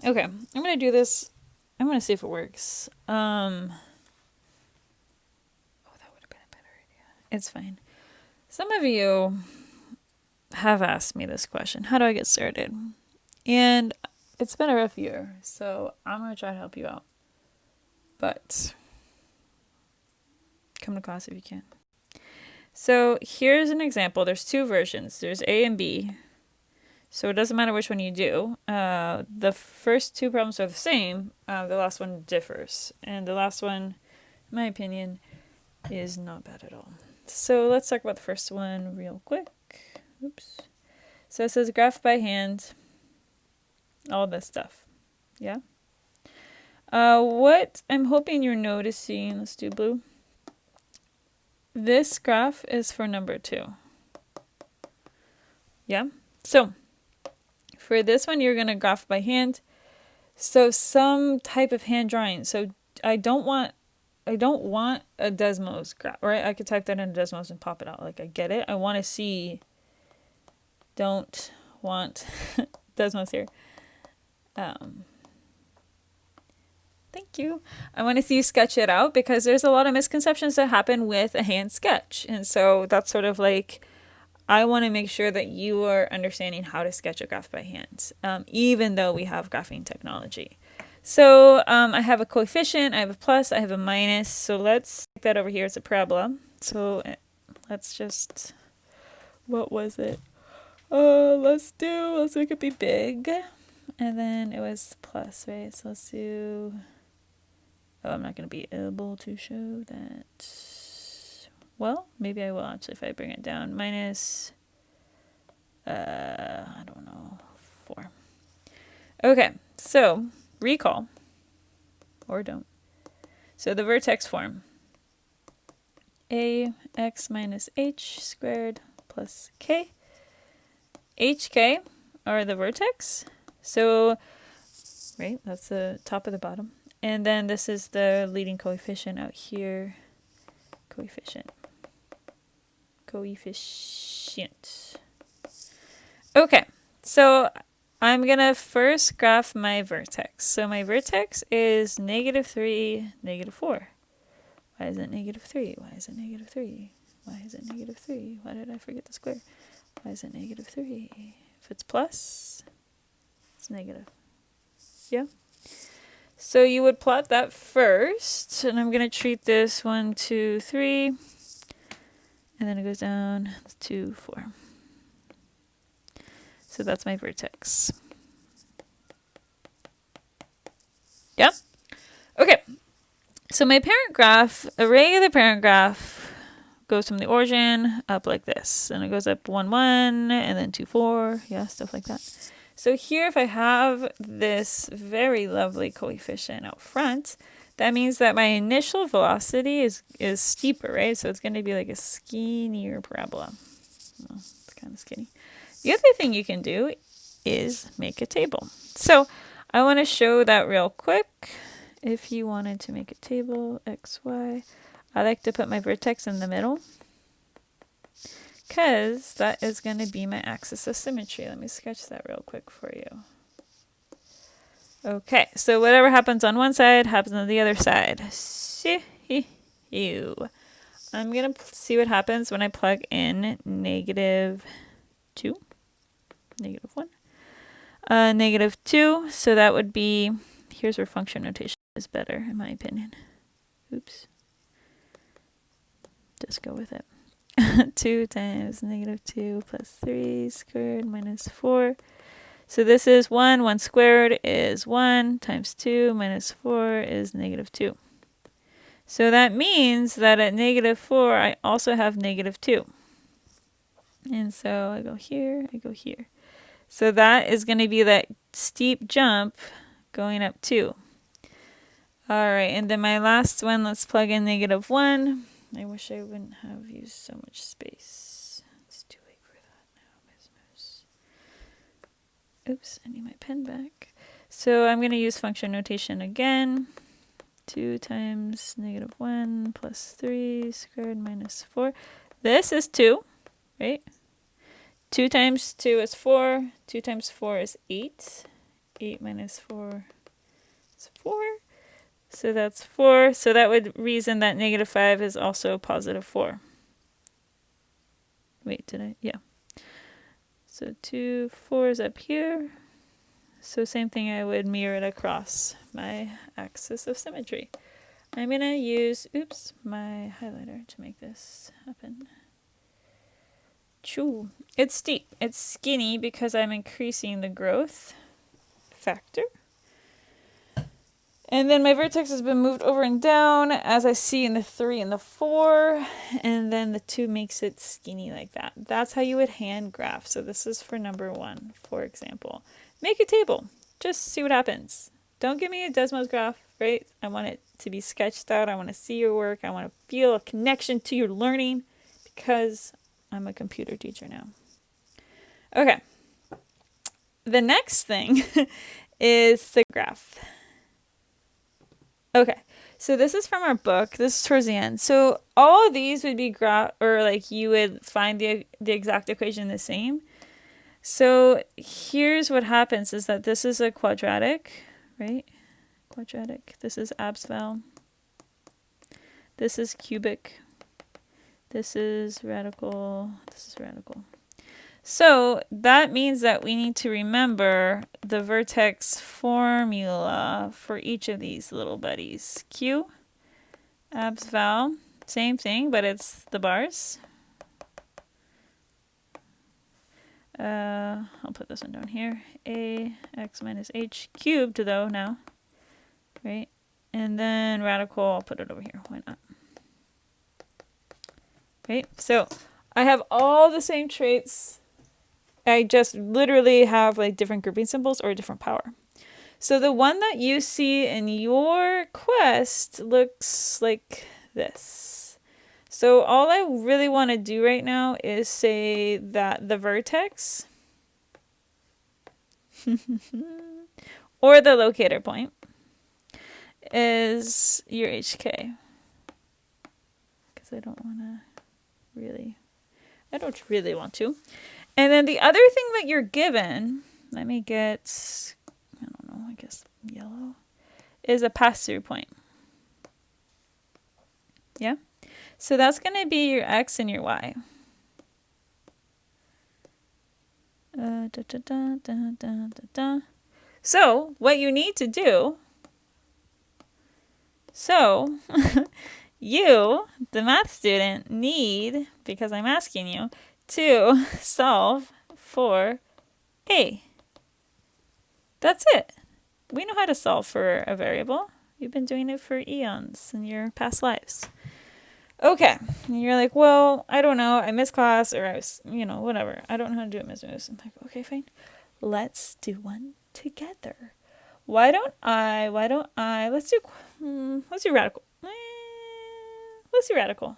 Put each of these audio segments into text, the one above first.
Okay, I'm going to do this. I'm going to see if it works. Oh, that would have been a better idea. It's fine. Some of you have asked me this question. How do I get started? And it's been a rough year, so I'm going to try to help you out. But come to class if you can. So here's an example. There's two versions. There's A and B. So it doesn't matter which one you do. The first two problems are the same. The last one differs. And the last one, in my opinion, is not bad at all. So let's talk about the first one real quick. Oops. So it says graph by hand. All this stuff. Yeah? What I'm hoping you're noticing, let's do blue. This graph is for number 2. Yeah? So for this one, you're going to graph by hand. So some type of hand drawing. So I don't want a Desmos graph, right? I could type that into Desmos and pop it out. Like, I get it. I want to see, don't want Desmos here. Thank you. I want to see you sketch it out because there's a lot of misconceptions that happen with a hand sketch. And so that's sort of like, I want to make sure that you are understanding how to sketch a graph by hand, even though we have graphing technology. So I have a coefficient, I have a plus, I have a minus. So let's take that over here. It's a parabola. So let's just, what was it? Let's make it be big. And then it was plus, right? So let's do, oh, I'm not going to be able to show that. Well, maybe I will actually if I bring it down. Minus, I don't know, 4. Okay, so recall, or don't. So the vertex form, ax minus h squared plus k. hk are the vertex. So, right, that's the top of the bottom. And then this is the leading coefficient out here. Coefficient. Okay, so I'm going to first graph my vertex. So my vertex is -3, -4. Why is it -3? Why is it -3? Why is it -3? Why did I forget the square? Why is it -3? If it's plus, it's negative. Yeah? So you would plot that first, and I'm going to treat this 1, 2, 3, and then it goes down to 4. So that's my vertex. Yeah? Okay. So my parent graph, a regular parent graph, goes from the origin up like this. And it goes up 1, 1, and then 2, 4. Yeah, stuff like that. So here, if I have this very lovely coefficient out front, that means that my initial velocity is steeper, right? So it's going to be like a skinnier parabola. Well, it's kind of skinny. The other thing you can do is make a table. So I want to show that real quick. If you wanted to make a table, x, y, I like to put my vertex in the middle because that is going to be my axis of symmetry. Let me sketch that real quick for you. Okay, so whatever happens on one side happens on the other side. I'm going to see what happens when I plug in -2, -1, -2. So that would be, here's where function notation is better, in my opinion. Oops. Just go with it. 2 times -2 plus 3 squared minus 4. So this is 1. 1 squared is 1 times 2 minus 4 is -2. So that means that at -4, I also have -2. And so I go here, I go here. So that is going to be that steep jump going up 2. All right, and then my last one, let's plug in -1. I wish I wouldn't have used so much space. It's too late for that now, Miss. Oops, I need my pen back. So I'm going to use function notation again. 2 times -1 plus 3 squared minus 4. This is 2, right? 2 times 2 is 4. 2 times 4 is 8. 8 minus 4 is 4. So that's 4. So that would reason that negative 5 is also positive 4. Wait, did I? Yeah. So 2, 4 is up here. So same thing, I would mirror it across my axis of symmetry. I'm going to use, oops, my highlighter to make this happen. Choo. It's steep. It's skinny because I'm increasing the growth factor. And then my vertex has been moved over and down as I see in the 3 and the 4. And then the 2 makes it skinny like that. That's how you would hand graph. So this is for number 1, for example. Make a table. Just see what happens. Don't give me a Desmos graph, right? I want it to be sketched out. I want to see your work. I want to feel a connection to your learning because I'm a computer teacher now. Okay. The next thing is the graph. Okay, so this is from our book. This is towards the end. So all of these would be graph, or like you would find the exact equation the same. So here's what happens is that this is a quadratic, right? Quadratic. This is abs-val. This is cubic. This is radical. This is radical. So that means that we need to remember the vertex formula for each of these little buddies. Q, abs-val, same thing, but it's the bars. I'll put this one down here. A x minus h cubed though now, right? And then radical, I'll put it over here. Why not? Right? So I have all the same traits. I just literally have like different grouping symbols or different power. So the one that you see in your quest looks like this. So all I really want to do right now is say that the vertex or the locator point is your HK. Because I don't really want to. And then the other thing that you're given, let me get, I don't know, I guess yellow, is a pass-through point. Yeah? So that's going to be your X and your Y. So what you need to do, you, the math student, need, because I'm asking you, to solve for A. That's it. We know how to solve for a variable. You've been doing it for eons in your past lives. Okay. And you're like, well, I don't know. I missed class or I was, whatever. I don't know how to do it, Miss Moose. I'm like, okay, fine. Let's do one together. Let's do radical. Let's do radical.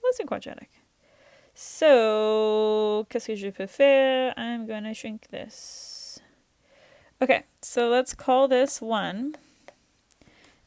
Let's do quadratic. So, qu'est-ce que je peux faire? I'm going to shrink this. Okay, so let's call this 1.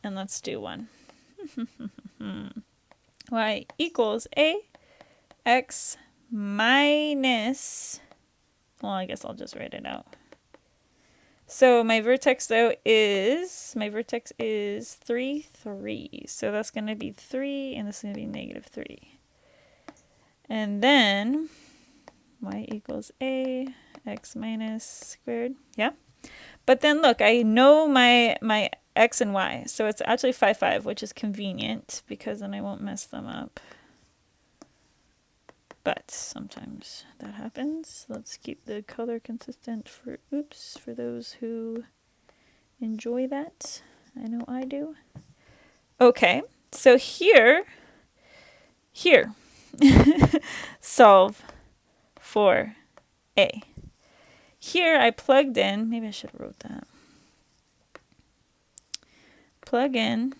And let's do 1. Y equals A x minus, well, I guess I'll just write it out. So my vertex though is 3, 3. So that's going to be 3 and this is going to be negative 3. And then y equals A x minus squared. Yeah. But then look, I know my x and y. So it's actually 5, 5, which is convenient because then I won't mess them up. But sometimes that happens. Let's keep the color consistent for those who enjoy that. I know I do. Okay, so here, solve for A. Here I plugged in, maybe I should have wrote that. Plug in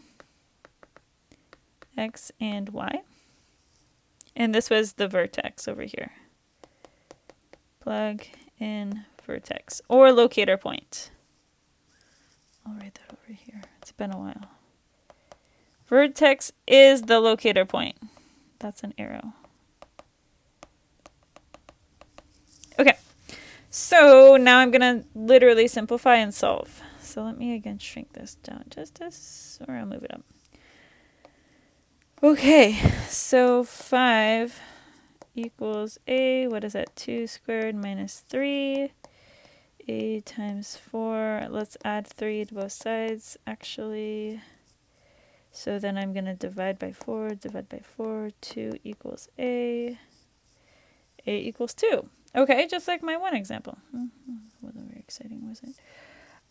X and Y. And this was the vertex over here. Plug in vertex or locator point. I'll write that over here. It's been a while. Vertex is the locator point. That's an arrow. Okay. So now I'm going to literally simplify and solve. So let me again shrink this down just this, or I'll move it up. Okay, so 5 equals a, what is that, 2 squared minus 3, a times 4, let's add 3 to both sides, actually. So then I'm going to divide by 4, 2 equals a equals 2. Okay, just like my one example. Wasn't very exciting, was it?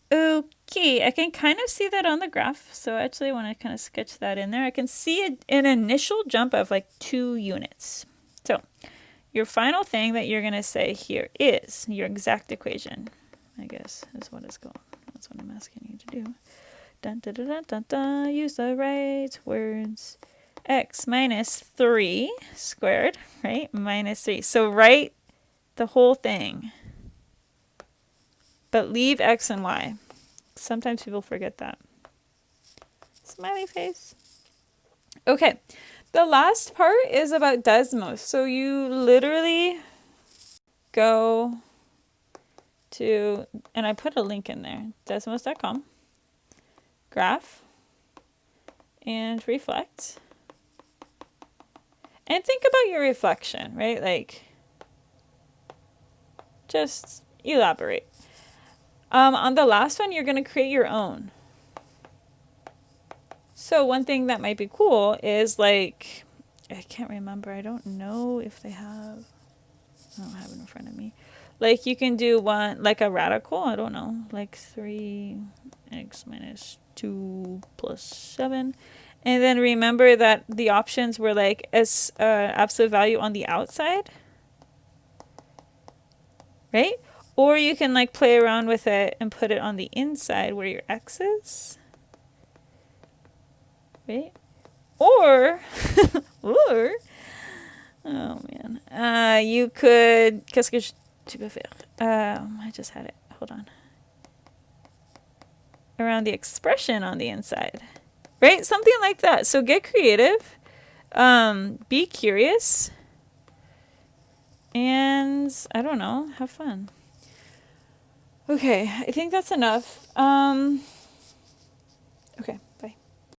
Okay, I can kind of see that on the graph. So actually I want to kind of sketch that in there. I can see an initial jump of like 2 units. So your final thing that you're going to say here is your exact equation, I guess, is what it's called. That's what I'm asking you to do. Dun, dun, dun, dun, dun, dun. Use the right words. X minus 3 squared, right? Minus 3. So write the whole thing, but leave X and Y. Sometimes people forget that. Smiley face. Okay, the last part is about Desmos. So you literally go to, and I put a link in there, desmos.com, graph, and reflect. And think about your reflection, right? Like, just elaborate. On the last one, you're going to create your own. So one thing that might be cool is like, I can't remember. I don't know if they have, I don't have it in front of me. Like you can do one, like a radical, I don't know, like 3x minus 2 plus 7. And then remember that the options were like as absolute value on the outside, right? Or you can like play around with it and put it on the inside where your x is, right? Or, or, oh man, you could, qu'est-ce que tu peux faire? I just had it, hold on. Around the expression on the inside, right? Something like that. So get creative, be curious, and I don't know, have fun. Okay, I think that's enough.